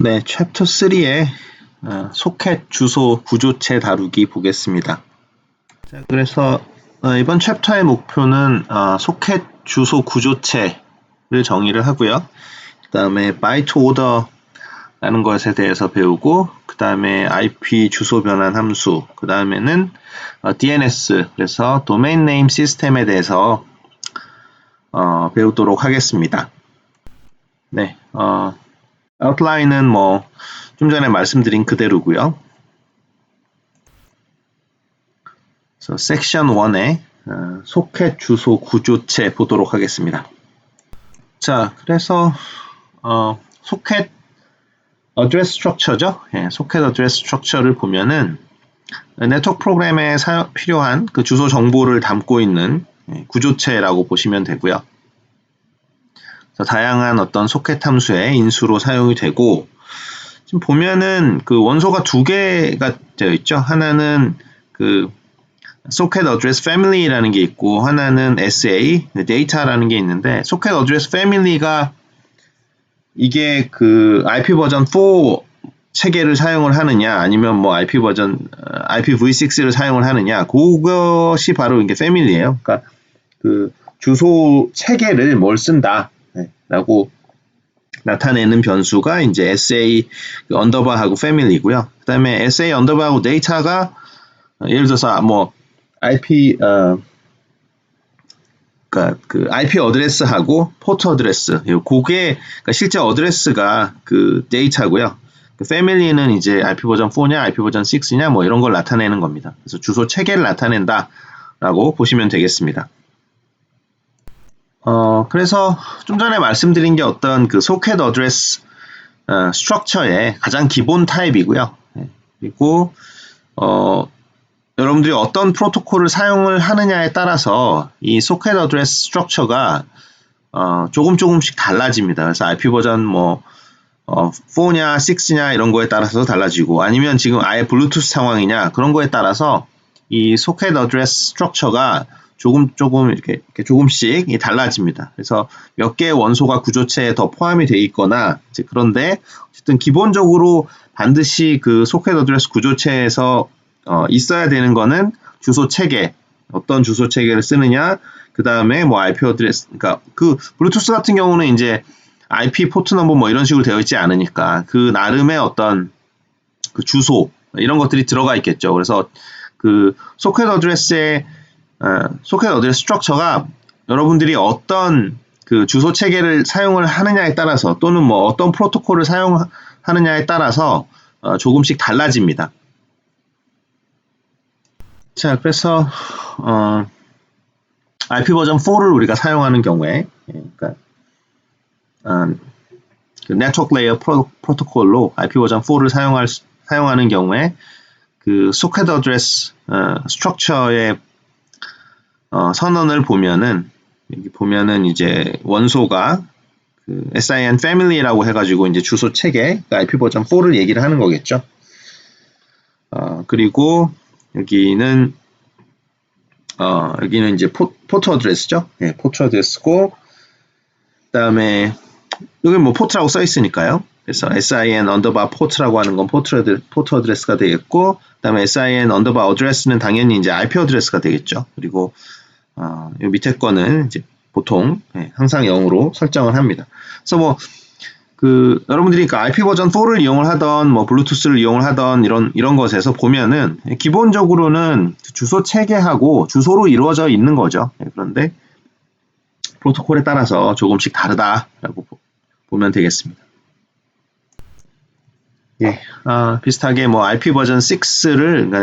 네, 챕터 3의 소켓 주소 구조체 다루기 보겠습니다. 자, 그래서 이번 챕터의 목표는 소켓 주소 구조체를 정의를 하고요. 그 다음에 바이트 오더라는 것에 대해서 배우고, 그 다음에 IP 주소 변환 함수, 그 다음에는 DNS, 그래서 도메인 네임 시스템에 대해서 배우도록 하겠습니다. 네, 아웃라인은 좀 전에 말씀드린 그대로고요. 그래서 섹션 1의 소켓 주소 구조체 보도록 하겠습니다. 자, 그래서 소켓 어드레스 스트럭처죠. 소켓 어드레스 스트럭처를 보면은 네트워크 프로그램에 필요한 그 주소 정보를 담고 있는 구조체라고 보시면 되고요. 다양한 어떤 소켓 함수의 인수로 사용이 되고, 지금 보면은 그 원소가 두 개가 되어 있죠. 하나는 그 소켓 어드레스 패밀리라는 게 있고, 하나는 SA, 데이터라는 게 있는데, 소켓 어드레스 패밀리가 이게 그 IP 버전 4 체계를 사용을 하느냐, 아니면 뭐 IP 버전 IPv6를 사용을 하느냐, 그것이 바로 이게 패밀리예요. 그러니까 그 주소 체계를 뭘 쓴다 라고 나타내는 변수가 이제 SA 언더바하고 패밀리고요. 그 다음에 SA 언더바하고 데이터가 예를 들어서 뭐 IP 그러니까 그 IP 어드레스하고 포트 어드레스, 그게 그러니까 실제 어드레스가 그 데이터고요. 그 패밀리는 이제 IP 버전 4냐, IP 버전 6냐 뭐 이런 걸 나타내는 겁니다. 그래서 주소 체계를 나타낸다라고 보시면 되겠습니다. 그래서 좀 전에 말씀드린 게 어떤 그 소켓 어드레스 스트럭처의 가장 기본 타입이고요. 그리고 여러분들이 어떤 프로토콜을 사용을 하느냐에 따라서 이 소켓 어드레스 스트럭처가 조금씩 달라집니다. 그래서 IP 버전 4냐, 6냐 이런 거에 따라서 달라지고, 아니면 지금 아예 블루투스 상황이냐 그런 거에 따라서 이 소켓 어드레스 스트럭처가 조금 이렇게 조금씩 달라집니다. 그래서 몇 개의 원소가 구조체에 더 포함이 되어 있거나, 그런데 어쨌든 기본적으로 반드시 그 소켓 어드레스 구조체에서 있어야 되는 거는 주소 체계, 어떤 주소 체계를 쓰느냐, 그 다음에 뭐 IP 어드레스, 그러니까 그 블루투스 같은 경우는 이제 IP 포트 넘버 뭐 이런 식으로 되어 있지 않으니까 그 나름의 어떤 그 주소 이런 것들이 들어가 있겠죠. 그래서 그 소켓 어드레스 스트럭처가 여러분들이 어떤 그 주소 체계를 사용을 하느냐에 따라서, 또는 뭐 어떤 프로토콜을 사용하느냐에 따라서 조금씩 달라집니다. 자, 그래서 IP 버전 4를 우리가 사용하는 경우에, 그러니까 그 네트워크 레이어 프로토콜로 IP 버전 4를 사용하는 경우에 그 소켓 어드레스 스트럭처의 선언을 보면은, 여기 보면은 이제 원소가 그 SIN family라고 해가지고 이제 주소 체계, 그러니까 IP 버전 4를 얘기를 하는 거겠죠. 그리고 여기는 이제 포트 어드레스죠. 네, 포트 어드레스고, 그다음에 여기 뭐 포트라고 써 있으니까요. 그래서 SIN 언더바 포트라고 하는 건 포트 어드레스가 되겠고, 그다음에 SIN 언더바 어드레스는 당연히 이제 IP 어드레스가 되겠죠. 그리고 이 밑에 거는 이제 보통 항상 0으로 설정을 합니다. 그래서 뭐 그 여러분들이 그 IP 버전 4를 이용을 하던 뭐 블루투스를 이용을 하던 이런 것에서 보면은 기본적으로는 주소 체계하고 주소로 이루어져 있는 거죠. 그런데 프로토콜에 따라서 조금씩 다르다라고 보면 되겠습니다. 예, 비슷하게 뭐 IP 버전 6를 그러니까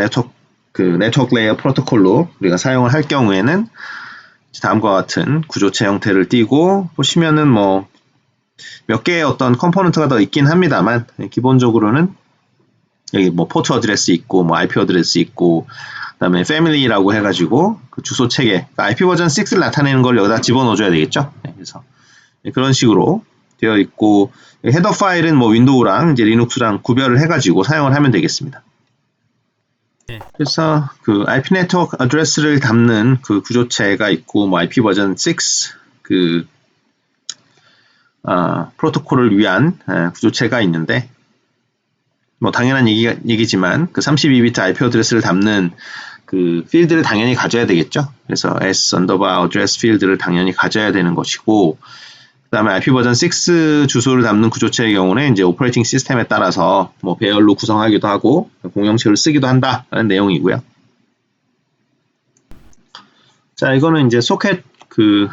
네트워크 레이어 프로토콜로 우리가 사용을 할 경우에는 다음과 같은 구조체 형태를 띠고, 보시면은 뭐 몇 개의 어떤 컴포넌트가 더 있긴 합니다만, 기본적으로는 여기 뭐 포트 어드레스 있고, 뭐 IP 어드레스 있고, 그다음에 패밀리라고 해가지고 그 주소 체계, 그러니까 IP 버전 6를 나타내는 걸 여기다 집어넣어줘야 되겠죠. 그래서 그런 식으로 되어 있고, 헤더 파일은 뭐 윈도우랑 이제 리눅스랑 구별을 해가지고 사용을 하면 되겠습니다. 그래서 그 IP 네트워크 어드레스를 담는 그 구조체가 있고, 뭐 IP 버전 6 그 프로토콜을 위한 구조체가 있는데, 뭐 당연한 얘기지만 그 32비트 IP 어드레스를 담는 그 필드를 당연히 가져야 되겠죠. 그래서 s address 필드를 당연히 가져야 되는 것이고, 그 다음에 IP 버전 6 주소를 담는 구조체의 경우는 이제 오퍼레이팅 시스템에 따라서 뭐 배열로 구성하기도 하고 공용체를 쓰기도 한다라는 내용이고요. 자, 이거는 이제 소켓 그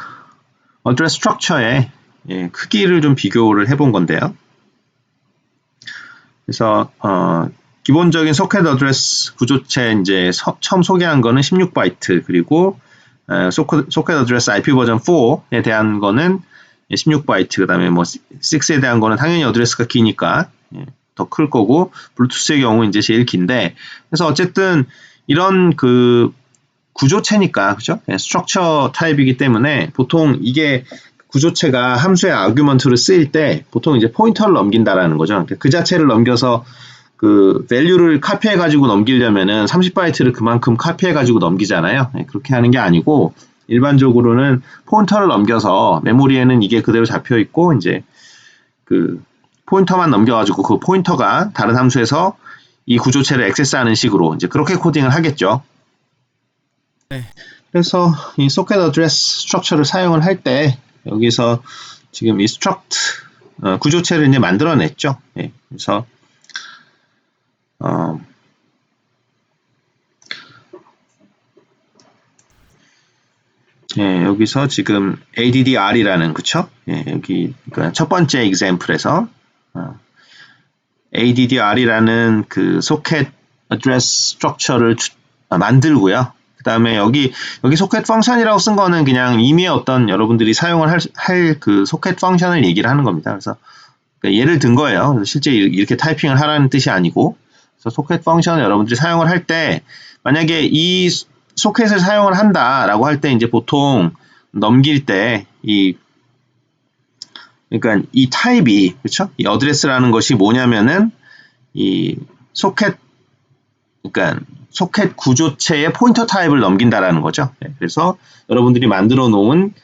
어드레스 스트럭처의 크기를 좀 비교를 해본 건데요. 그래서 기본적인 소켓 어드레스 구조체 이제 처음 소개한 거는 16바이트, 그리고 소켓 어드레스 IP 버전 4에 대한 거는 16바이트, 그 다음에 뭐 6에 대한 거는 당연히 어드레스가 기니까 더 클 거고, 블루투스의 경우 이제 제일 긴데, 그래서 어쨌든 이런 그 구조체니까, 그죠? 스트럭처 타입이기 때문에 보통 이게 구조체가 함수의 아규먼트를 쓰일 때 보통 이제 포인터를 넘긴다라는 거죠. 그 자체를 넘겨서 그 value를 카피해 가지고 넘기려면은 30바이트를 그만큼 카피해 가지고 넘기잖아요. 그렇게 하는 게 아니고 일반적으로는 포인터를 넘겨서 메모리에는 이게 그대로 잡혀 있고 이제 그 포인터만 넘겨 가지고 그 포인터가 다른 함수에서 이 구조체를 액세스하는 식으로 이제 그렇게 코딩을 하겠죠. 네. 그래서 이 소켓 어드레스 스트럭처를 사용을 할 때 여기서 지금 이 struct 구조체를 이제 만들어냈죠. 그래서 여기서 지금 ADDR이라는, 그쵸? 여기 그러니까 첫 번째 example에서 ADDR이라는 그 소켓 어드레스 스트럭처를 만들고요. 그 다음에 여기 소켓 펑션이라고 쓴 거는 그냥 이미 어떤 여러분들이 사용을 할 그 소켓 펑션을 얘기를 하는 겁니다. 그래서 예를 든 거예요. 그래서 실제 이렇게 타이핑을 하라는 뜻이 아니고, 그래서 소켓 펑션을 여러분들이 사용을 할 때 만약에 이 소켓을 사용을 한다라고 할 때 이제 보통 넘길 때 그러니까 이 타입이, 그렇죠? 이 어드레스라는 것이 뭐냐면은 이 소켓, 그러니까 소켓 구조체의 포인터 타입을 넘긴다라는 거죠. 그래서 여러분들이 만들어 놓은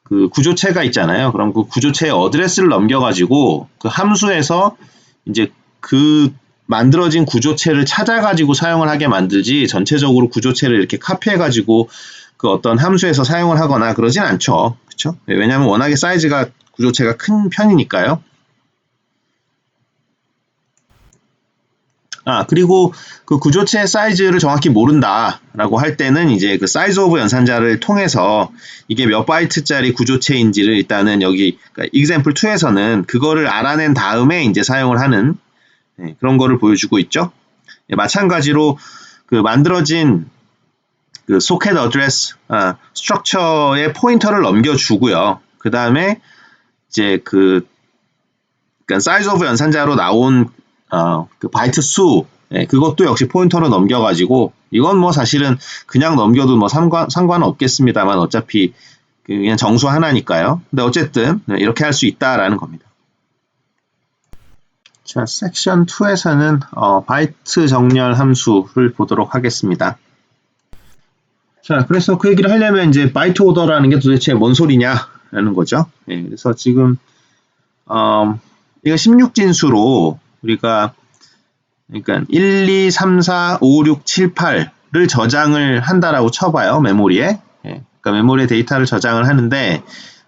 그 구조체가 있잖아요. 그럼 그 구조체의 어드레스를 넘겨가지고 그 함수에서 이제 그 만들어진 구조체를 찾아가지고 사용을 하게 만들지, 전체적으로 구조체를 이렇게 카피해가지고 그 어떤 함수에서 사용을 하거나 그러진 않죠. 그렇죠? 왜냐하면 워낙에 사이즈가 구조체가 큰 편이니까요. 그리고 그 구조체의 사이즈를 정확히 모른다라고 할 때는 이제 그 사이즈 오브 연산자를 통해서 이게 몇 바이트짜리 구조체인지를 일단은 여기 그러니까 example 2에서는 그거를 알아낸 다음에 이제 사용을 하는 그런 거를 보여주고 있죠. 마찬가지로 그 만들어진 그 소켓 어드레스 스트럭처의 포인터를 넘겨주고요. 그 다음에 이제 그러니까 사이즈 오브 연산자로 나온 그 바이트 수, 그것도 역시 포인터로 넘겨가지고, 이건 뭐 사실은 그냥 넘겨도 뭐 상관은 없겠습니다만 어차피 그냥 정수 하나니까요. 근데 어쨌든 이렇게 할 수 있다라는 겁니다. 자, 섹션 2에서는 바이트 정렬 함수를 보도록 하겠습니다. 자, 그래서 그 얘기를 하려면 이제 바이트 오더라는 게 도대체 뭔 소리냐라는 거죠. 그래서 지금 이거 16진수로 우리가 그러니까 1, 2, 3, 4, 5, 6, 7, 8를 저장을 한다라고 쳐봐요. 메모리에. 그러니까 메모리에 데이터를 저장을 하는데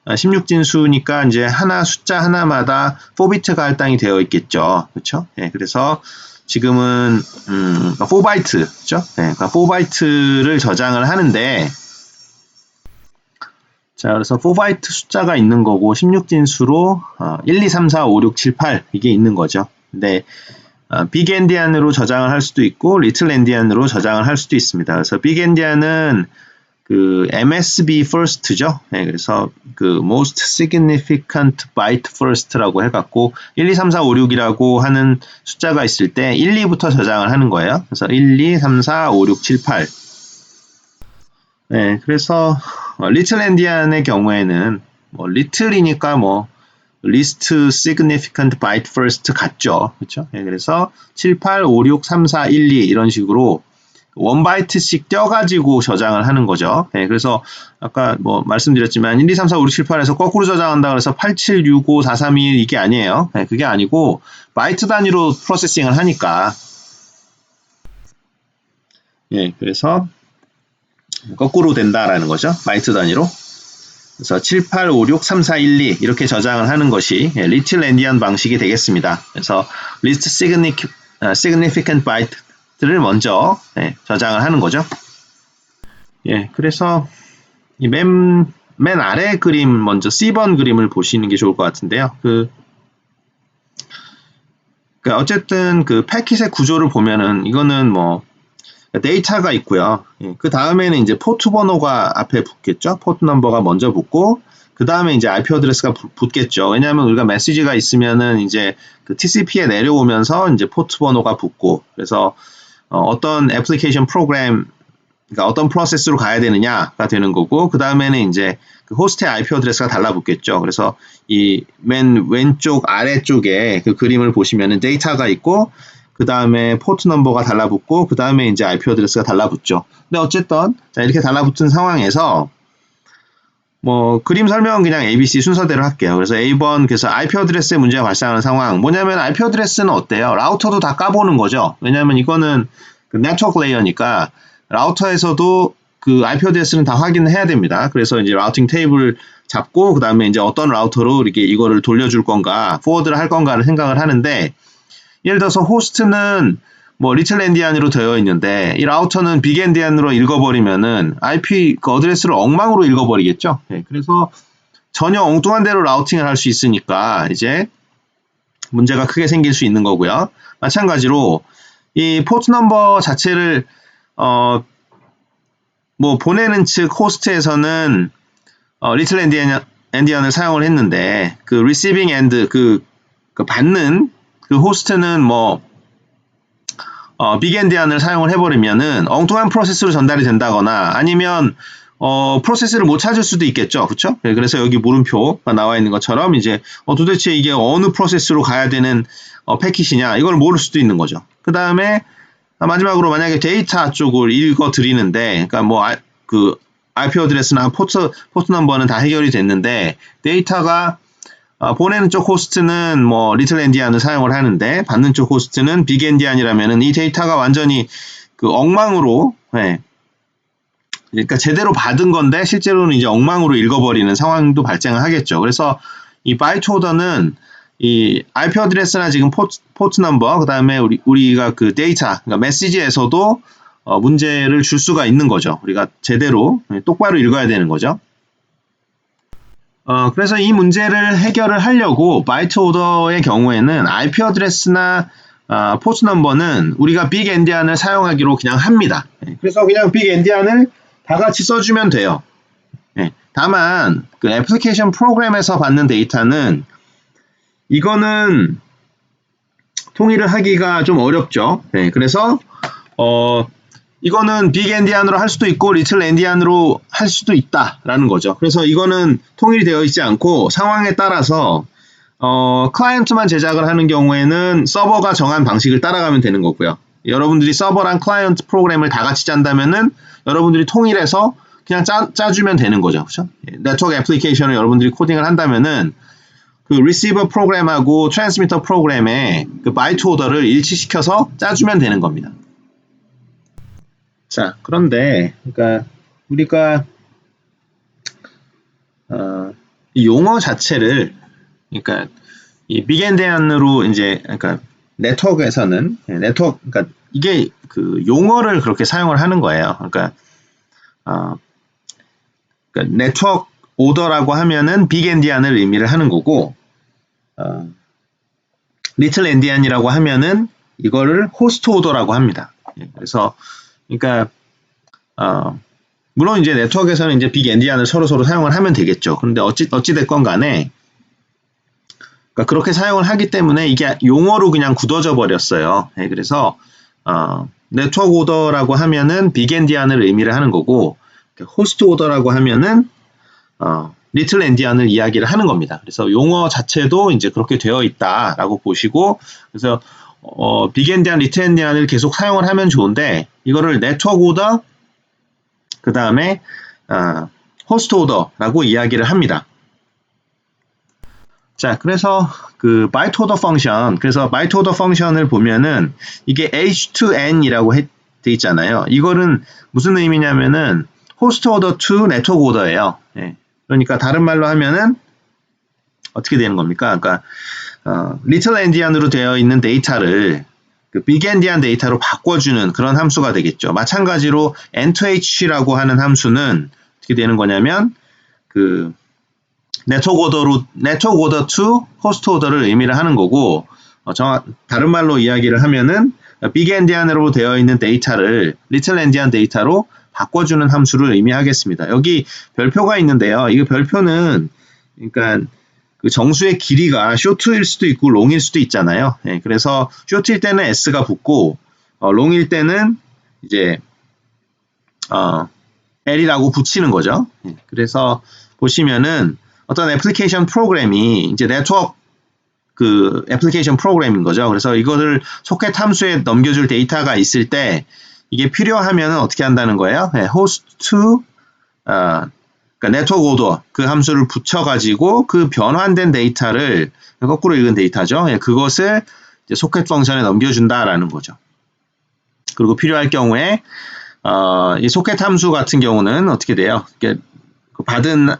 16진수니까 이제 숫자 하나마다 4비트가 할당이 되어 있겠죠. 그렇죠? 그래서 지금은 4바이트죠. 그러니까 4바이트를 저장을 하는데, 자, 그래서 4바이트 숫자가 있는 거고 16진수로 1, 2, 3, 4, 5, 6, 7, 8 이게 있는 거죠. 근데 빅 엔디안으로 저장을 할 수도 있고 리틀 엔디안으로 저장을 할 수도 있습니다. 그래서 빅 엔디안은 그 MSB first죠. 그래서 그 most significant byte first라고 해갖고 1, 2, 3, 4, 5, 6이라고 하는 숫자가 있을 때 1, 2부터 저장을 하는 거예요. 그래서 1, 2, 3, 4, 5, 6, 7, 8. 그래서 리틀 엔디안의 경우에는 뭐 리틀이니까 뭐 least significant byte first 같죠. 그렇죠? 그래서 7, 8, 5, 6, 3, 4, 1, 2 이런 식으로 1바이트씩 떼어가지고 저장을 하는 거죠. 네, 그래서 아까 뭐 말씀드렸지만 1, 2, 3, 4, 5, 6, 7, 8에서 거꾸로 저장한다 그래서 8, 7, 6, 5, 4, 3, 2 이게 아니에요. 네, 그게 아니고 바이트 단위로 프로세싱을 하니까. 예, 그래서 거꾸로 된다라는 거죠. 바이트 단위로. 그래서 7, 8, 5, 6, 3, 4, 1, 2 이렇게 저장을 하는 것이 리틀 엔디언 방식이 되겠습니다. 그래서 리스트 significant byte를 먼저 저장을 하는 거죠. 예, 그래서 이 맨 아래 그림 먼저 C번 그림을 보시는 게 좋을 것 같은데요. 어쨌든 그 패킷의 구조를 보면은 이거는 뭐 데이터가 있고요. 예, 그 다음에는 이제 포트 번호가 앞에 붙겠죠. 포트 넘버가 먼저 붙고 그 다음에 이제 IP 어드레스가 붙겠죠. 왜냐하면 우리가 메시지가 있으면은 이제 그 TCP에 내려오면서 이제 포트 번호가 붙고 그래서 어떤 애플리케이션 프로그램 그러니까 어떤 프로세스로 가야 되느냐가 되는 거고 그 다음에는 이제 그 호스트의 IP 어드레스가 달라붙겠죠. 그래서 이 맨 왼쪽 아래쪽에 그 그림을 보시면은 데이터가 있고 그 다음에 포트 넘버가 달라붙고 그 다음에 이제 IP 어드레스가 달라붙죠. 근데 어쨌든 자, 이렇게 달라붙은 상황에서 뭐 그림 설명은 그냥 ABC 순서대로 할게요. 그래서 A번 그래서 IP 어드레스에 문제가 발생하는 상황 뭐냐면 IP 어드레스는 어때요? 라우터도 다 까보는 거죠. 왜냐하면 이거는 그 네트워크 레이어니까 라우터에서도 그 IP 어드레스는 다 확인을 해야 됩니다. 그래서 이제 라우팅 테이블 잡고 그 다음에 이제 어떤 라우터로 이렇게 이거를 돌려줄 건가, 포워드를 할 건가를 생각을 하는데 예를 들어서 호스트는 뭐 리틀 엔디안으로 되어 있는데 이 라우터는 빅 엔디안으로 읽어버리면은 IP 그 어드레스를 엉망으로 읽어버리겠죠. 네, 그래서 전혀 엉뚱한 대로 라우팅을 할 수 있으니까 이제 문제가 크게 생길 수 있는 거고요. 마찬가지로 이 포트 넘버 자체를 뭐 보내는 측 호스트에서는 리틀 엔디안을 사용을 했는데 그 리시빙 엔드 그 받는 그 호스트는 뭐 빅 엔디안을 사용을 해버리면은 엉뚱한 프로세스로 전달이 된다거나 아니면 프로세스를 못 찾을 수도 있겠죠. 그렇죠? 그래서 여기 물음표가 나와 있는 것처럼 이제 도대체 이게 어느 프로세스로 가야 되는 패킷이냐 이걸 모를 수도 있는 거죠. 그 다음에 마지막으로 만약에 데이터 쪽을 읽어 드리는데 그러니까 뭐 그 IP 어드레스나 포트 넘버는 다 해결이 됐는데 데이터가 보내는 쪽 호스트는 뭐 리틀 엔디안을 사용을 하는데 받는 쪽 호스트는 빅 엔디안이라면은 이 데이터가 완전히 그 엉망으로 그러니까 제대로 받은 건데 실제로는 이제 엉망으로 읽어버리는 상황도 발생을 하겠죠. 그래서 이 바이트 오더는 이 IP 어드레스나 지금 포트 넘버 그다음에 우리가 그 데이터 그러니까 메시지에서도 문제를 줄 수가 있는 거죠. 우리가 제대로 똑바로 읽어야 되는 거죠. 그래서 이 문제를 해결을 하려고 바이트 오더의 경우에는 IP 어드레스나 포트 넘버는 우리가 빅 엔디안을 사용하기로 그냥 합니다. 그래서 그냥 빅 엔디안을 다 같이 써주면 돼요. 다만 그 애플리케이션 프로그램에서 받는 데이터는 이거는 통일을 하기가 좀 어렵죠. 그래서 이거는 빅 엔디안으로 할 수도 있고 리틀 엔디안으로 할 수도 있다라는 거죠. 그래서 이거는 통일이 되어 있지 않고 상황에 따라서 클라이언트만 제작을 하는 경우에는 서버가 정한 방식을 따라가면 되는 거고요. 여러분들이 서버랑 클라이언트 프로그램을 다 같이 짠다면은 여러분들이 통일해서 그냥 짜주면 되는 거죠. 그렇죠? 네트워크 애플리케이션을 여러분들이 코딩을 한다면은 그 리시버 프로그램하고 트랜스미터 프로그램의 그 바이트 오더를 일치시켜서 짜주면 되는 겁니다. 자, 그런데 그러니까 우리가 이 용어 자체를 그러니까 이 빅 엔디안으로 이제 그러니까 네트워크에서는 그러니까 이게 그 용어를 그렇게 사용을 하는 거예요. 그러니까 네트워크 오더라고 하면은 빅 엔디안을 의미를 하는 거고 리틀 엔디안이라고 하면은 이거를 호스트 오더라고 합니다. 그래서 그러니까 물론 이제 네트워크에서는 이제 빅 엔디안을 서로 사용을 하면 되겠죠. 그런데 어찌 됐건 간에 그러니까 그렇게 사용을 하기 때문에 이게 용어로 그냥 굳어져 버렸어요. 그래서 네트워크 오더라고 하면은 빅 엔디안을 의미를 하는 거고 호스트 오더라고 하면은 리틀 엔디안을 이야기를 하는 겁니다. 그래서 용어 자체도 이제 그렇게 되어 있다라고 보시고 그래서 빅엔디안, 리틀엔디안을 계속 사용을 하면 좋은데 이거를 네트워크 오더 그 다음에 호스트 오더라고 이야기를 합니다. 자, 그래서 그 바이트 오더 펑션, 그래서 바이트 오더 펑션을 보면은 이게 H2N이라고 돼 있잖아요. 이거는 무슨 의미냐면은 호스트 오더 to 네트워크 오더예요. 예. 그러니까 다른 말로 하면은 어떻게 되는 겁니까? 그러니까 리틀 엔디안으로 되어 있는 데이터를 그 빅 엔디안 데이터로 바꿔주는 그런 함수가 되겠죠. 마찬가지로 N2H라고 하는 함수는 어떻게 되는 거냐면 그 네트워크 오더 to 호스트 오더를 의미를 하는 거고, 다른 말로 이야기를 하면은 빅 엔디안으로 되어 있는 데이터를 리틀 엔디안 데이터로 바꿔주는 함수를 의미하겠습니다. 여기 별표가 있는데요. 이 별표는 그러니까 그 정수의 길이가 쇼트일 수도 있고 롱일 수도 있잖아요. 예, 그래서 쇼트일 때는 s가 붙고 롱일 때는 이제 l이라고 붙이는 거죠. 예, 그래서 보시면은 어떤 애플리케이션 프로그램이 이제 네트워크 그 애플리케이션 프로그램인 거죠. 그래서 이거를 소켓 함수에 넘겨줄 데이터가 있을 때 이게 필요하면 어떻게 한다는 거예요? 네, 호스트 그러니까 네트워크 오더 그 함수를 붙여가지고 그 변환된 데이터를 거꾸로 읽은 데이터죠. 예, 그것을 이제 소켓 펑션에 넘겨준다라는 거죠. 그리고 필요할 경우에 이 소켓 함수 같은 경우는 어떻게 돼요? 받은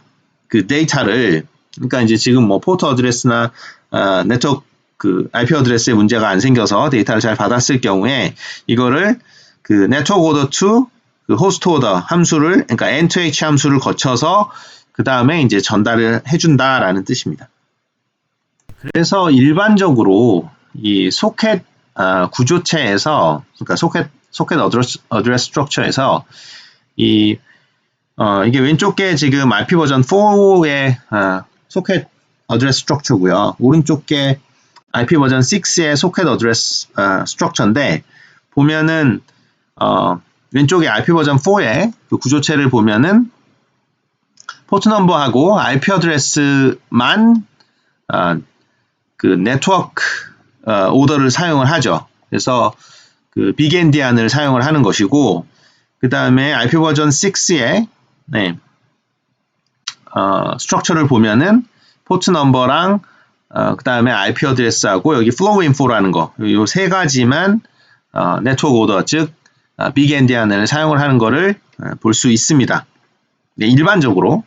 그 데이터를 그러니까 이제 지금 뭐 포트 어드레스나 네트워크 그 IP 어드레스에 문제가 안 생겨서 데이터를 잘 받았을 경우에 이거를 그 네트워크 오더 to 그 호스트 오더 함수를 그러니까 N2H 함수를 거쳐서 그 다음에 이제 전달을 해준다라는 뜻입니다. 그래서 일반적으로 이 소켓 구조체에서 그러니까 소켓 어드레스 스트럭처에서 이게 왼쪽 게 지금 RP 버전 4의 소켓 어드레스 스트럭처고요. 오른쪽 게 RP 버전 6의 소켓 어드레스 스트럭처인데 보면은 왼쪽에 RP 버전 4의 그 구조체를 보면은 포트 넘버하고 IP 어드레스만 그 네트워크 오더를 사용을 하죠. 그래서 그 빅 엔디안을 사용을 하는 것이고 그 다음에 IP 버전 6의 스트럭처를 보면은 포트 넘버랑 그 다음에 IP 어드레스하고 여기 flow info라는 거, 이 세 가지만 네트워크 오더, 즉 빅 엔디안을 사용을 하는 것을 볼 수 있습니다. 네, 일반적으로.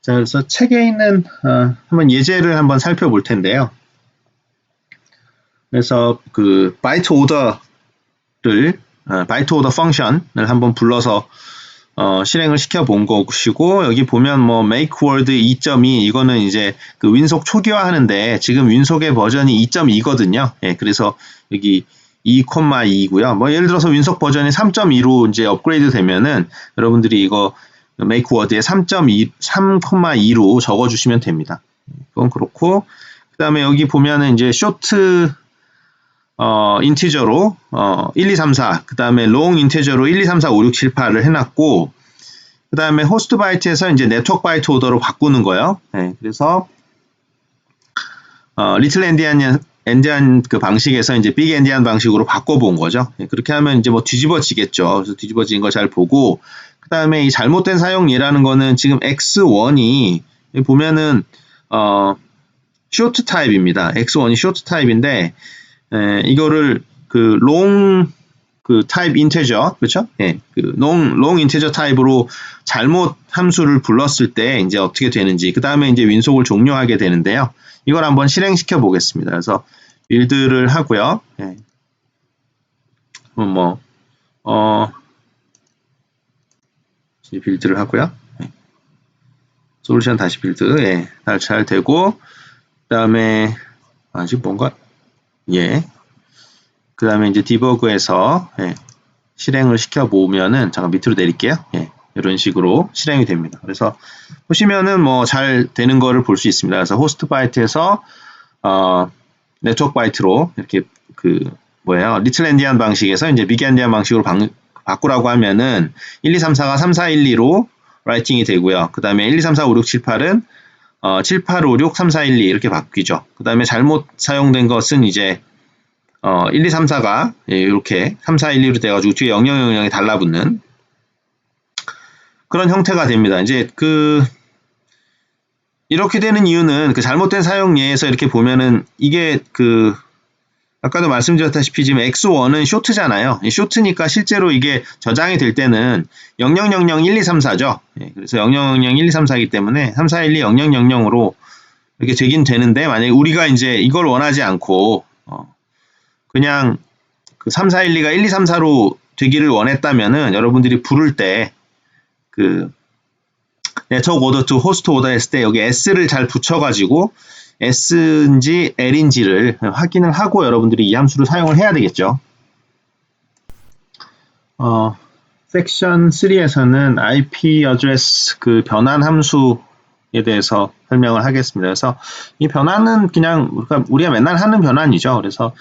자, 그래서 책에 있는 한번 예제를 한번 살펴볼 텐데요. 그래서 그 바이트 오더 펑션을 한번 불러서 실행을 시켜 본 것이고 여기 보면 뭐 make word 2.2 이거는 이제 그 윈속 초기화 하는데 지금 윈속의 버전이 2.2거든요. 예, 그래서 여기 2,2고요. 뭐 예를 들어서 윈속 버전이 3.2로 이제 업그레이드 되면은 여러분들이 이거 make word에 3,2로 적어 주시면 됩니다. 그건 그렇고 그다음에 여기 보면은 이제 쇼트 인티저로 1, 2, 3, 4, 그 다음에 롱 인티저로 1, 2, 3, 4, 5, 6, 7, 8을 해놨고 그 다음에 호스트 바이트에서 이제 네트워크 바이트 오더로 바꾸는 거예요. 네, 그래서 리틀 엔디안 그 방식에서 이제 빅 엔디안 방식으로 바꿔본 거죠. 네, 그렇게 하면 이제 뭐 뒤집어지겠죠. 그래서 뒤집어진 거 잘 보고 그 다음에 이 잘못된 사용 예라는 거는 지금 X1이 보면은 쇼트 타입입니다. X1이 쇼트 타입인데 이거를 그 롱 그 타입 인테저 그렇죠? 예, 그 롱 인테저 타입으로 잘못 함수를 불렀을 때 이제 어떻게 되는지 그 다음에 이제 윈속을 종료하게 되는데요. 이걸 한번 실행시켜 보겠습니다. 그래서 빌드를 하고요. 예. 빌드를 하고요. 예. 솔루션 다시 빌드 예, 잘 되고 그 다음에 아직 뭔가 예. 그 다음에 이제 디버그에서 예, 실행을 시켜보면은 잠깐 밑으로 내릴게요. 예, 이런 식으로 실행이 됩니다. 그래서 보시면은 뭐 잘 되는 거를 볼 수 있습니다. 그래서 호스트 바이트에서 네트워크 바이트로 이렇게 그 리틀 엔디안 방식에서 이제 빅 엔디안 방식으로 바꾸라고 하면은 1, 2, 3, 4가 3, 4, 1, 2로 라이팅이 되고요. 그 다음에 1, 2, 3, 4, 5, 6, 7, 8은 7, 8, 5, 6, 3, 4, 1, 2 이렇게 바뀌죠. 그 다음에 잘못 사용된 것은 이제 1, 2, 3, 4가 이렇게 3, 4, 1, 2로 돼가지고 뒤에 0, 0, 0, 0이 달라붙는 그런 형태가 됩니다. 이제 이렇게 되는 이유는 잘못된 사용 예에서 이렇게 보면은 이게 아까도 말씀드렸다시피 지금 X1은 쇼트잖아요. 쇼트니까 실제로 이게 저장이 될 때는 0000 1, 2, 3, 4죠. 그래서 0000 1, 2, 3, 4이기 때문에 3, 4, 1, 2, 0000으로 이렇게 되긴 되는데 만약에 우리가 이제 이걸 원하지 않고 그냥 3, 4, 1, 2가 1, 2, 3, 4로 되기를 원했다면은 여러분들이 부를 때 네트워크 오더 to 호스트 오더 했을 때 여기 S를 잘 붙여가지고 S인지 L인지를 확인을 하고 여러분들이 이 함수를 사용을 해야 되겠죠. 섹션 3에서는 IP 어드레스 변환 함수에 대해서 설명을 하겠습니다. 그래서 이 변환은 그냥 우리가 맨날 하는 변환이죠. 그래서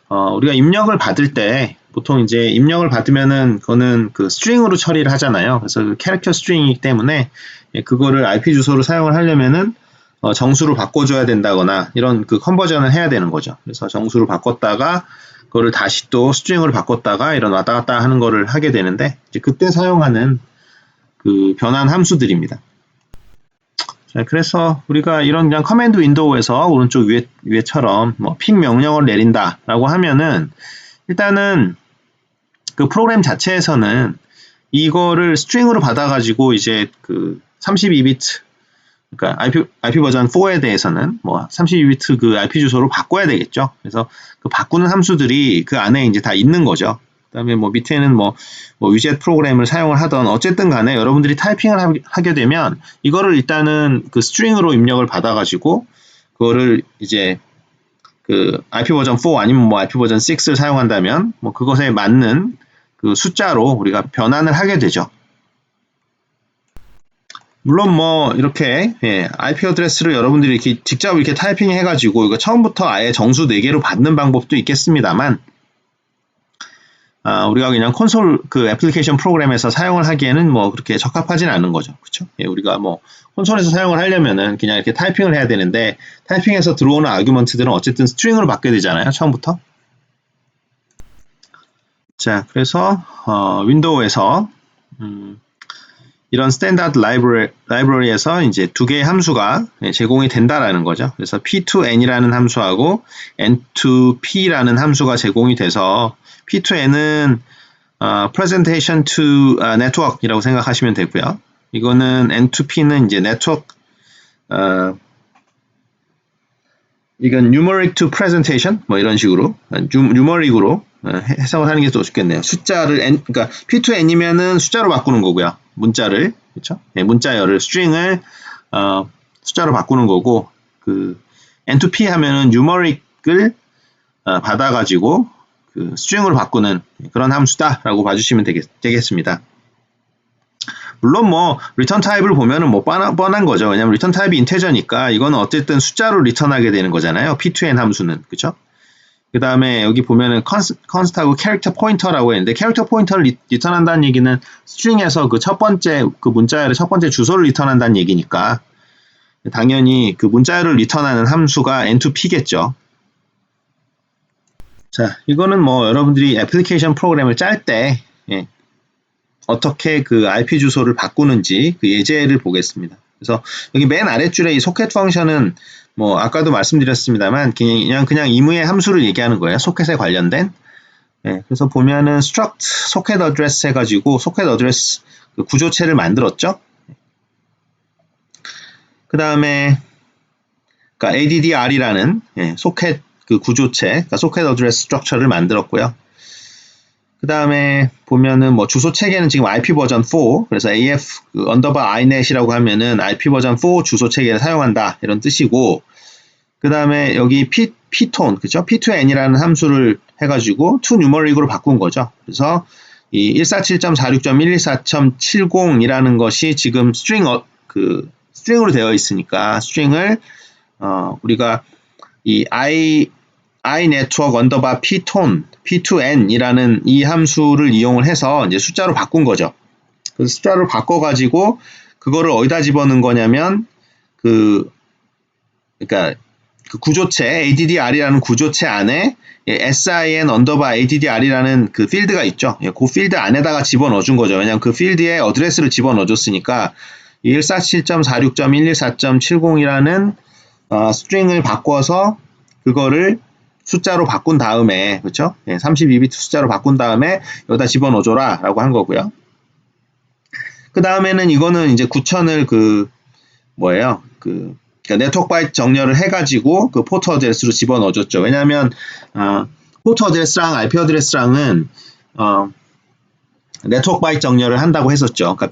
우리가 입력을 받을 때 보통 이제 입력을 받으면은 그거는 스트링으로 처리를 하잖아요. 그래서 캐릭터 스트링이기 때문에 그거를 IP 주소로 사용을 하려면은 정수로 바꿔줘야 된다거나 이런 컨버전을 해야 되는 거죠. 그래서 정수로 바꿨다가 그거를 다시 또 스트링으로 바꿨다가 이런 왔다 갔다 하는 거를 하게 되는데 이제 그때 사용하는 변환 함수들입니다. 자, 그래서 우리가 이런 그냥 커맨드 윈도우에서 오른쪽 위에처럼 픽 명령을 내린다라고 하면은 일단은 프로그램 자체에서는 이거를 스트링으로 받아가지고 이제 32비트 그러니까 IP 버전 4에 대해서는 32비트 IP 주소로 바꿔야 되겠죠. 그래서 바꾸는 함수들이 안에 이제 다 있는 거죠. 그다음에 밑에는 위젯 프로그램을 사용을 하던 어쨌든 간에 여러분들이 타이핑을 하게 되면 이거를 일단은 스트링으로 입력을 받아가지고 그거를 이제 IP 버전 4 아니면 IP 버전 6를 사용한다면 그것에 맞는 숫자로 우리가 변환을 하게 되죠. 물론 이렇게 IP 어드레스를 여러분들이 이렇게 직접 이렇게 타이핑 해가지고 이거 처음부터 아예 정수 4개로 받는 방법도 있겠습니다만 우리가 그냥 콘솔 애플리케이션 프로그램에서 사용을 하기에는 그렇게 적합하진 않은 거죠. 그렇죠? 우리가 콘솔에서 사용을 하려면은 그냥 이렇게 타이핑을 해야 되는데 타이핑해서 들어오는 아규먼트들은 어쨌든 스트링으로 받게 되잖아요. 처음부터. 자, 그래서 윈도우에서 이런 스탠다드 라이브러리에서 이제 두 개의 함수가 제공이 된다라는 거죠. 그래서 p2n이라는 함수하고 n2p라는 함수가 제공이 돼서 p2n은 presentation to network이라고 생각하시면 되고요. 이거는 n2p는 이제 network 이건 numeric to presentation 이런 식으로 numeric으로 해석을 하는 게 더 좋겠네요. 숫자를 그러니까 p2n이면은 숫자로 바꾸는 거고요. 문자를 그렇죠? 문자열을 string을 숫자로 바꾸는 거고 n2p 하면은 numeric을 받아가지고 string으로 바꾸는 그런 함수다라고 봐주시면 되겠습니다. 물론 리턴 타입을 보면은 뻔한 거죠. 왜냐면 리턴 타입이 인테저니까 이거는 어쨌든 숫자로 리턴하게 되는 거잖아요. p2n 함수는 그렇죠? 그 다음에 여기 보면은 const하고 character pointer라고 했는데 character pointer를 리턴한다는 얘기는 string에서 첫 번째 문자열의 첫 번째 주소를 리턴한다는 얘기니까 당연히 문자열을 리턴하는 함수가 n2p겠죠. 자, 이거는 여러분들이 애플리케이션 프로그램을 짤 때 어떻게 IP 주소를 바꾸는지 예제를 보겠습니다. 그래서 여기 맨 아랫줄에 이 소켓 펑션은 아까도 말씀드렸습니다만 그냥 임의의 함수를 얘기하는 거예요. 소켓에 관련된. 그래서 보면은 struct socket address 해가지고 소켓 어드레스 구조체를 만들었죠. 그 다음에 그러니까 addr이라는 소켓 구조체, 그러니까 소켓 어드레스 스트럭처를 만들었고요. 그 다음에 보면은 주소 체계는 지금 IP 버전 4, 그래서 AF _inet이라고 하면은 IP 버전 4 주소 체계를 사용한다 이런 뜻이고, 그 다음에 여기 ptone, 그죠? p2n이라는 함수를 해가지고 to numeric으로 바꾼 거죠. 그래서 이 147.46.124.70이라는 것이 지금 스트링으로 되어 있으니까 스트링을 우리가 이 inetwork _ptone p2n이라는 이 함수를 이용을 해서 이제 숫자로 바꾼 거죠. 그래서 숫자로 바꿔가지고 그거를 어디다 집어넣은 거냐면 그러니까 그 구조체 addr이라는 구조체 안에 sin addr이라는 그 필드가 있죠. 그 필드 안에다가 집어넣어 준 거죠. 왜냐하면 그 필드에 어드레스를 집어넣어 줬으니까 147.463.114.70이라는 스트링을 바꿔서 그거를 숫자로 바꾼 다음에, 그렇죠? 32비트 숫자로 바꾼 다음에 여기다 집어넣어줘라 라고 한 거고요. 그 다음에는 이거는 이제 9000을 그러니까 네트워크 바이트 정렬을 해가지고 그 포트 어드레스로 집어넣어줬죠. 왜냐하면 포트 어드레스랑 IP 어드레스랑은 네트워크 바이트 정렬을 한다고 했었죠. 그러니까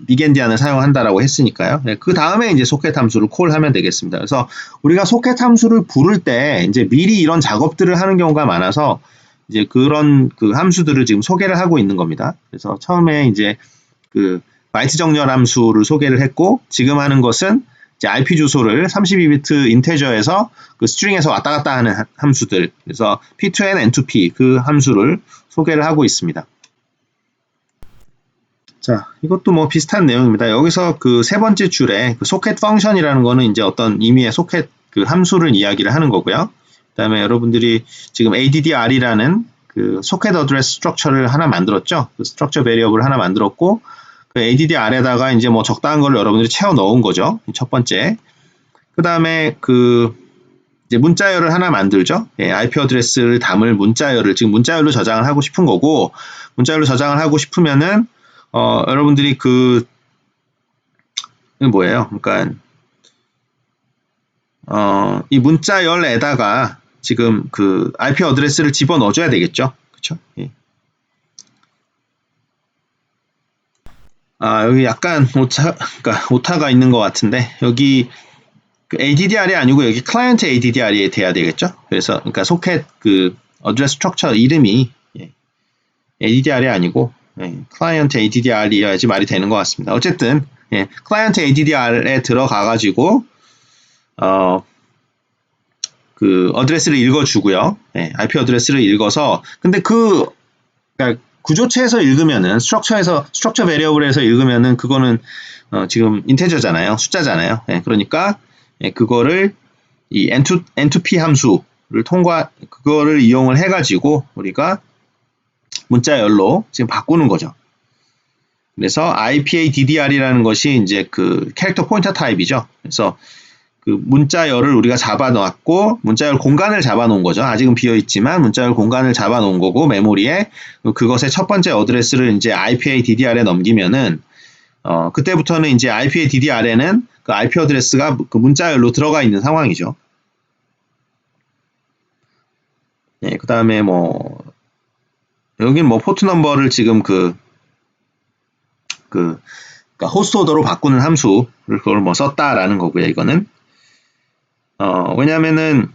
빅엔디안을 사용한다라고 했으니까요. 그 다음에 이제 소켓 함수를 콜하면 되겠습니다. 그래서 우리가 소켓 함수를 부를 때 이제 미리 이런 작업들을 하는 경우가 많아서 이제 그런 그 함수들을 지금 소개를 하고 있는 겁니다. 그래서 처음에 이제 그 바이트 정렬 함수를 소개를 했고, 지금 하는 것은 이제 IP 주소를 32비트 인테저에서 그 스트링에서 왔다 갔다 하는 함수들, 그래서 p2n, n2p 그 함수를 소개를 하고 있습니다. 자, 이것도 뭐 비슷한 내용입니다. 여기서 그 세 번째 줄에 그 소켓 펑션이라는 거는 이제 어떤 의미의 소켓 그 함수를 이야기를 하는 거고요. 그 다음에 여러분들이 지금 addr이라는 그 소켓 어드레스 스트럭처를 하나 만들었죠. 그 스트럭처 베리어블을 하나 만들었고, 그 addr에다가 이제 뭐 적당한 걸 여러분들이 채워 넣은 거죠. 첫 번째. 그 다음에 그 이제 문자열을 하나 만들죠. IP 어드레스를 담을 문자열을 지금 문자열로 저장을 하고 싶은 거고, 문자열로 저장을 하고 싶으면은 여러분들이 뭐예요? 그러니까 이 문자열에다가 지금 그 IP 어드레스를 집어 넣어줘야 되겠죠. 그렇죠? 예. 여기 약간 오타가 있는 것 같은데, 여기 그 addr이 아니고 여기 클라이언트 addr이 돼야 되겠죠. 그래서 그러니까 소켓 그 어드레스 스트럭처 이름이 addr이 아니고 클라이언트 addr이어야지 말이 되는 것 같습니다. 어쨌든 클라이언트 addr에 들어가가지고 그 어드레스를 읽어주고요. IP 어드레스를 읽어서, 근데 그러니까 구조체에서 읽으면은 스트럭처 베리어블에서 읽으면은 그거는 지금 인테저잖아요, 숫자잖아요. 그러니까 그거를 이 n2p 함수를 그거를 이용을 해가지고 우리가 문자열로 지금 바꾸는 거죠. 그래서 IPADDR이라는 것이 이제 그 캐릭터 포인터 타입이죠. 그래서 그 문자열을 우리가 잡아놨고, 문자열 공간을 잡아놓은 거죠. 아직은 비어있지만 문자열 공간을 잡아놓은 거고, 메모리에 그것의 첫 번째 어드레스를 이제 IPADDR에 넘기면은 그때부터는 이제 IPADDR에는 그 IP 어드레스가 그 문자열로 들어가 있는 상황이죠. 그 다음에 뭐 여긴 뭐 포트 넘버를 지금 그러니까 호스트 오더로 바꾸는 함수를 그걸 뭐 썼다라는 거고요. 이거는 왜냐면은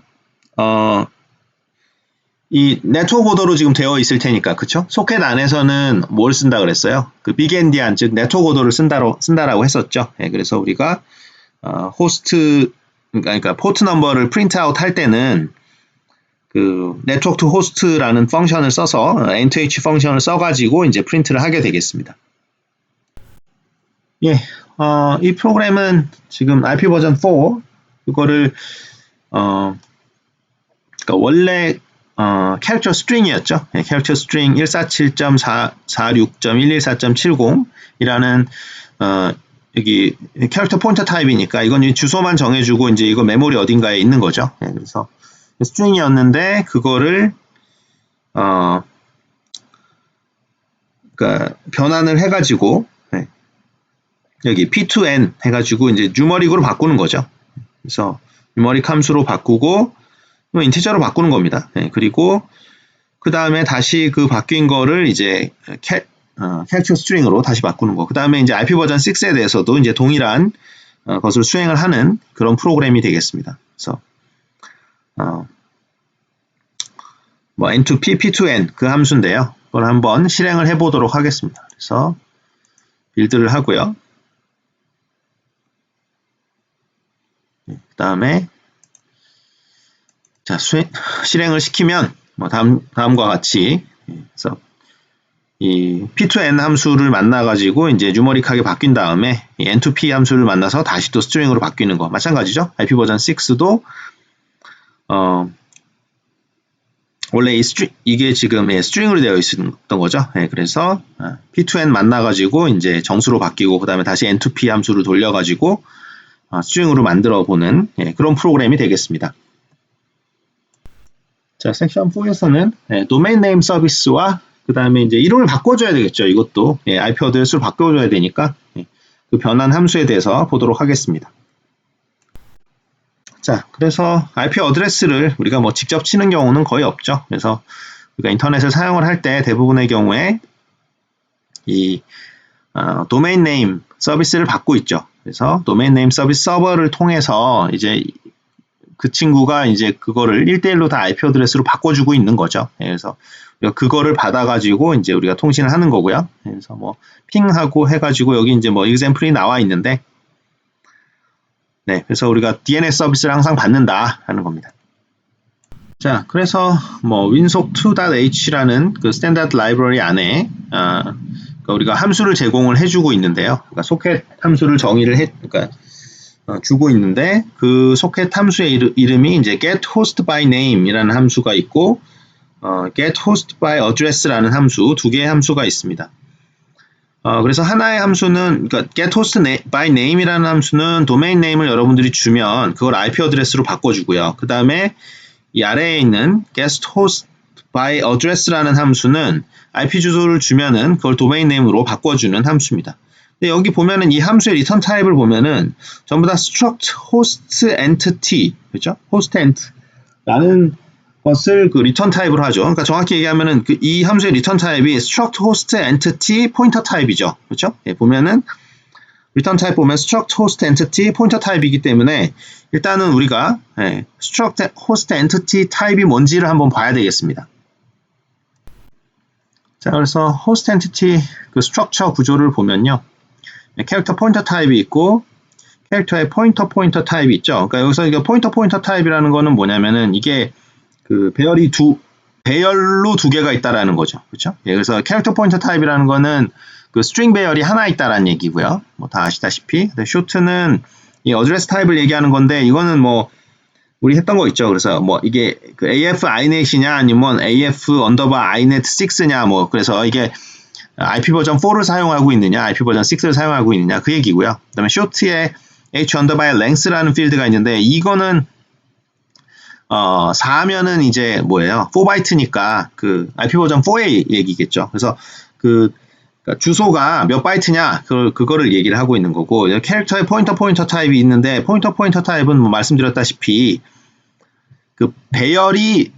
이 네트워크 오더로 지금 되어 있을 테니까, 그쵸? 소켓 안에서는 뭘 쓴다 그랬어요? 그 빅엔디안, 즉 네트워크 오더를 쓴다라고 했었죠. 그래서 우리가 호스트, 그러니까 포트 넘버를 프린트 아웃 할 때는 그 네트워크 투 호스트라는 펑션을 써서 n2h 펑션을 써가지고 이제 프린트를 하게 되겠습니다. 이 프로그램은 지금 IP 버전 4 이거를 그러니까 원래 캐릭터 스트링이었죠. 캐릭터 스트링 147.446.114.70이라는 여기 캐릭터 포인터 타입이니까 이건 주소만 정해주고 이제 이거 메모리 어딘가에 있는 거죠. 그래서 스트링이었는데 그거를 그러니까 변환을 해가지고 여기 p2n 해가지고 이제 뉴머릭으로 바꾸는 거죠. 그래서 뉴머릭 함수로 바꾸고 인티저로 바꾸는 겁니다. 그리고 그 다음에 다시 그 바뀐 거를 이제 캐릭터 스트링으로 다시 바꾸는 거. 그 다음에 이제 IP 버전 6에 대해서도 이제 동일한 것을 수행을 하는 그런 프로그램이 되겠습니다. 그래서 뭐 n2p, p2n 그 함수인데요. 그걸 한번 실행을 해보도록 하겠습니다. 그래서 빌드를 하고요. 그 다음에 자, 실행을 시키면 뭐 다음과 같이, 그래서 이 p2n 함수를 만나가지고 이제 뉴머릭하게 바뀐 다음에 이 n2p 함수를 만나서 다시 또 스트링으로 바뀌는 거 마찬가지죠. IP 버전 6도 원래 이게 지금 스트링으로 되어 있었던 거죠. 그래서 p2n 만나가지고 이제 정수로 바뀌고 그 다음에 다시 n2p 함수를 돌려가지고 스트링으로 만들어 보는 그런 프로그램이 되겠습니다. 자, 섹션 4에서는 도메인 네임 서비스와 그 다음에 이제 이름을 바꿔줘야 되겠죠. 이것도 IP 어드레스로 바꿔줘야 되니까 그 변환 함수에 대해서 보도록 하겠습니다. 자, 그래서 IP 어드레스를 우리가 뭐 직접 치는 경우는 거의 없죠. 그래서 우리가 인터넷을 사용을 할 때 대부분의 경우에 이 도메인 네임 서비스를 받고 있죠. 그래서 도메인 네임 서비스 서버를 통해서 이제 그 친구가 이제 그거를 1대1로 다 IP 어드레스로 바꿔주고 있는 거죠. 그래서 우리가 그거를 받아가지고 이제 우리가 통신을 하는 거고요. 그래서 뭐 핑하고 해가지고 여기 이제 뭐 example이 나와 있는데, 그래서 우리가 DNS 서비스를 항상 받는다 하는 겁니다. 자, 그래서 뭐 winsock2.h라는 그 스탠다드 라이브러리 안에 그러니까 우리가 함수를 제공을 해주고 있는데요. 그러니까 소켓 함수를 정의를 주고 있는데 그 소켓 함수의 이름이 이제 getHostByName 이라는 함수가 있고 getHostByAddress라는 함수 두 개의 함수가 있습니다. 그래서 하나의 함수는 그러니까 getHostByName 이라는 함수는 도메인 네임을 여러분들이 주면 그걸 IP 어드레스로 바꿔주고요. 그 다음에 이 아래에 있는 getHostByAddress라는 함수는 IP 주소를 주면은 그걸 도메인 네임으로 바꿔주는 함수입니다. 근데 여기 보면은 이 함수의 리턴 타입을 보면은 전부 다 struct host entity, 그렇죠? host ent라는 것을 그 리턴 타입으로 하죠. 그러니까 정확히 얘기하면은 이 함수의 리턴 타입이 struct host entity pointer 타입이죠. 그렇죠? 보면은 리턴 타입 보면 struct host entity pointer 타입이기 때문에 일단은 우리가 struct host entity 타입이 뭔지를 한번 봐야 되겠습니다. 자, 그래서 host entity 그 스트럭처 구조를 보면요. 캐릭터 포인터 타입이 있고 캐릭터의 포인터 타입이 있죠. 그러니까 여기서 이게 포인터 타입이라는 거는 뭐냐면은 이게 그 배열로 두 개가 있다라는 거죠. 그렇죠? 그래서 캐릭터 포인터 타입이라는 거는 그 스트링 배열이 하나 있다라는 얘기고요. 뭐 다 아시다시피 쇼트는 이 어드레스 타입을 얘기하는 건데 이거는 뭐 우리 했던 거 있죠. 그래서 뭐 이게 그 AF inet이냐 아니면 AF inet 6냐 뭐 그래서 이게 IP 버전 4를 사용하고 있느냐 IP 버전 6를 사용하고 있느냐 그 얘기고요. 그 다음에 쇼트에 h_length라는 필드가 있는데 이거는 4면은 이제 뭐예요? 4바이트니까 그 IP 버전 4의 얘기겠죠. 그래서 그러니까 주소가 몇 바이트냐 그거를 얘기를 하고 있는 거고 캐릭터의 포인터 타입이 있는데 포인터 타입은 뭐 말씀드렸다시피 그 배열이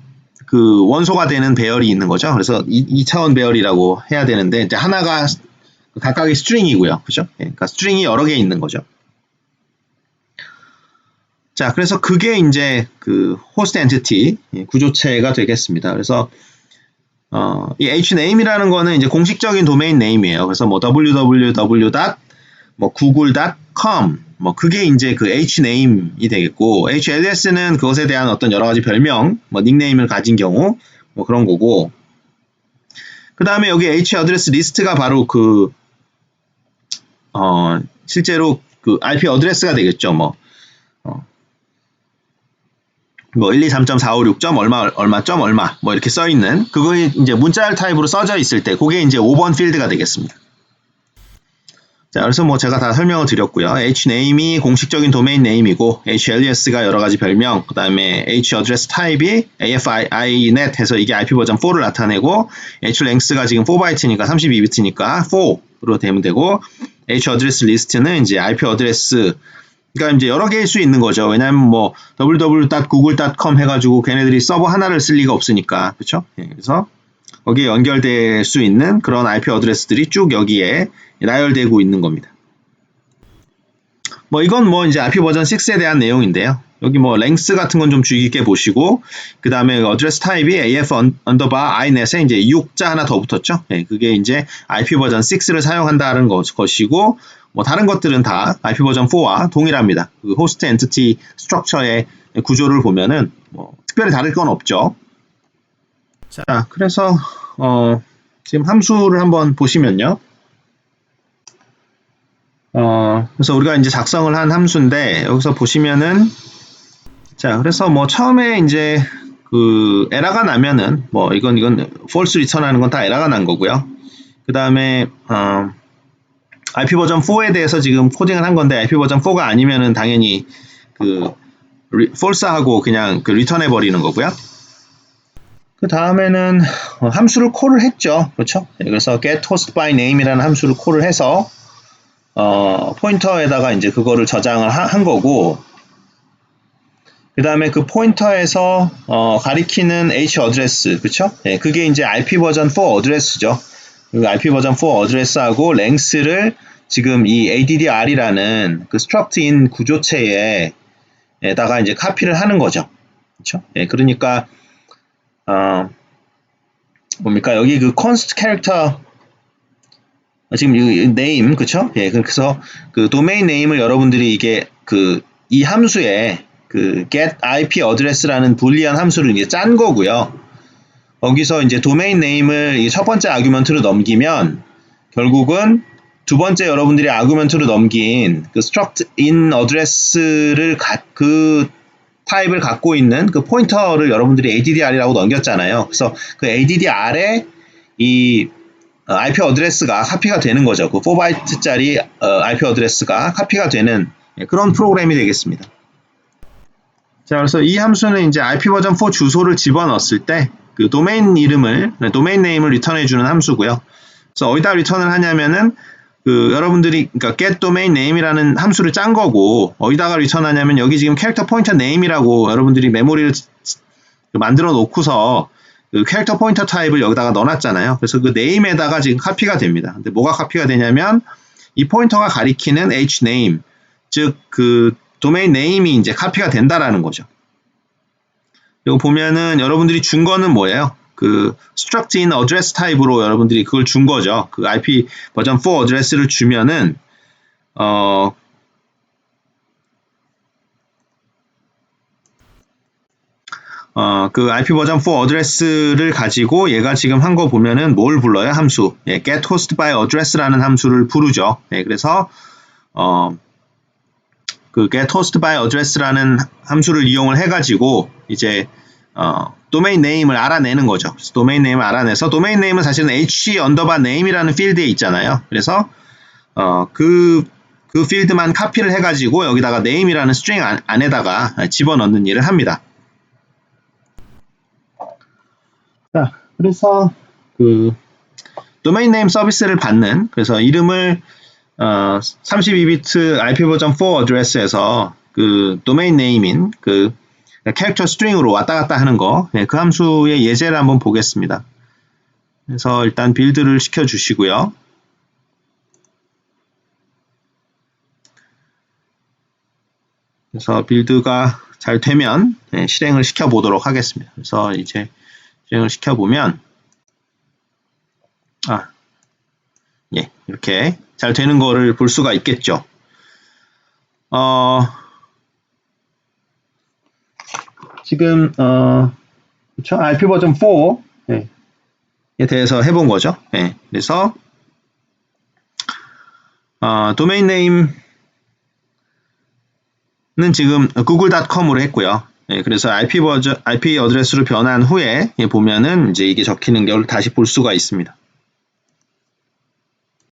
그 원소가 되는 배열이 있는 거죠. 그래서 2차원 배열이라고 해야 되는데 이제 하나가 각각의 스트링이고요. 그죠? 그러니까 스트링이 여러 개 있는 거죠. 자, 그래서 그게 이제 그 호스트 엔티티 구조체가 되겠습니다. 그래서 이 hname이라는 거는 이제 공식적인 도메인 네임이에요. 그래서 뭐 www.google.com 뭐 그게 이제 그 hname이 되겠고 halias는 그것에 대한 어떤 여러 가지 별명, 뭐 닉네임을 가진 경우 뭐 그런 거고 그 다음에 여기 h-address 리스트가 바로 그 실제로 그 IP 어드레스가 되겠죠. 뭐 123.456. 얼마 뭐 이렇게 써 있는 그거에 이제 문자열 타입으로 써져 있을 때 그게 이제 5번 필드가 되겠습니다. 자, 그래서 뭐 제가 다 설명을 드렸고요. hname이 공식적인 도메인 네임이고 halias가 여러 가지 별명, 그다음에 haddress 타입이 AF inet 해서 이게 IP 버전 4를 나타내고 hlength가 지금 4바이트니까 32비트니까 4로 되면 되고 haddress 리스트는 이제 IP 어드레스 그러니까 이제 여러 개일 수 있는 거죠. 왜냐하면 뭐 www.google.com 해가지고 걔네들이 서버 하나를 쓸 리가 없으니까, 그렇죠? 그래서 거기에 연결될 수 있는 그런 IP 어드레스들이 쭉 여기에 나열되고 있는 겁니다. 뭐 이건 뭐 이제 IP 버전 6에 대한 내용인데요. 여기 뭐 length 같은 건 좀 주의 깊게 보시고 그 다음에 어드레스 타입이 AF_inet에 이제 6자 하나 더 붙었죠. 그게 이제 IP 버전 6를 사용한다는 것이고 뭐 다른 것들은 다 IP 버전 4와 동일합니다. 그 호스트 엔티티 스트럭처의 구조를 보면은 뭐 특별히 다를 건 없죠. 자, 그래서 지금 함수를 한번 보시면요. 그래서 우리가 이제 작성을 한 함수인데 여기서 보시면은 자, 그래서 뭐 처음에 이제 그 에러가 나면은 뭐 이건 false return하는 건 다 에러가 난 거고요. 그 다음에 IP 버전 4에 대해서 지금 코딩을 한 건데 IP 버전 4가 아니면은 당연히 그 false하고 그냥 그 return 해버리는 거고요. 그 다음에는 함수를 콜을 했죠. 그렇죠? 그래서 get host by name이라는 함수를 콜을 해서 포인터에다가 이제 그거를 저장을 한 거고, 그 다음에 그 포인터에서 가리키는 H 어드레스, 그쵸? 예, 그게 이제 IP 버전 4 어드레스죠. 그 IP 버전 4 어드레스하고 length를 지금 이 addr이라는 그 struct in 구조체에 에다가 이제 카피를 하는 거죠. 그쵸? 예, 그러니까 뭡니까? 여기 그 const character 지금 이 name, 그쵸? 예, 그래서 그 domain name을 여러분들이 이게 이 함수에 그 get IP address라는 불리한 함수를 이제 짠 거고요. 거기서 이제 domain name을 첫 번째 아규먼트로 넘기면 결국은 두 번째 여러분들이 아규먼트로 넘긴 그 struct in address를 그 타입을 갖고 있는 그 포인터를 여러분들이 addr이라고 넘겼잖아요. 그래서 그 addr에 이 IP 어드레스가 카피가 되는 거죠. 그 4바이트짜리 IP 어드레스가 카피가 되는 그런 프로그램이 되겠습니다. 자, 그래서 이 함수는 이제 IP 버전 4 주소를 집어넣었을 때 그 도메인 이름을, 도메인 네임을 리턴해주는 함수고요. 그래서 어디다 리턴을 하냐면은 그 여러분들이 그러니까 get domain name이라는 함수를 짠 거고 어디다가 리턴하냐면 여기 지금 캐릭터 포인터 name이라고 여러분들이 메모리를 만들어 놓고서 그 캐릭터 포인터 타입을 여기다가 넣어놨잖아요. 그래서 그 name에다가 지금 카피가 됩니다. 근데 뭐가 카피가 되냐면 이 포인터가 가리키는 hname, 즉 그 도메인 네임이 이제 카피가 된다라는 거죠. 이거 보면은 여러분들이 준 거는 뭐예요? 그 struct in address 타입으로 여러분들이 그걸 준 거죠. 그 IP 버전 4 어드레스를 주면은 그 IP 버전 4 어드레스를 가지고 얘가 지금 한 거 보면은 뭘 불러요? 함수. 예, get host by address라는 함수를 부르죠. 예, 그래서 그 get host by address라는 함수를 이용을 해가지고 이제 도메인 네임을 알아내는 거죠. 도메인 네임을 알아내서 도메인 네임은 사실은 h 언더바 네임이라는 필드에 있잖아요. 그래서 그 필드만 카피를 해가지고 여기다가 네임이라는 스트링 안에다가 집어넣는 일을 합니다. 자, 그래서 그 도메인 네임 서비스를 받는, 그래서 이름을 32비트 IP 버전 4 어드레스에서 그 도메인 네임인 그 캐릭터 스트링으로 왔다 갔다 하는 거, 그 함수의 예제를 한번 보겠습니다. 그래서 일단 빌드를 시켜 주시고요. 그래서 빌드가 잘 되면 실행을 시켜 보도록 하겠습니다. 그래서 이제 실행을 시켜 보면 이렇게 잘 되는 거를 볼 수가 있겠죠. 지금 그렇죠? IP 버전 4에 대해서 해본 거죠. 그래서 도메인 네임은 지금 google.com으로 했고요. 그래서 IP 어드레스로 변한 후에 보면은 이제 이게 적히는 걸 다시 볼 수가 있습니다.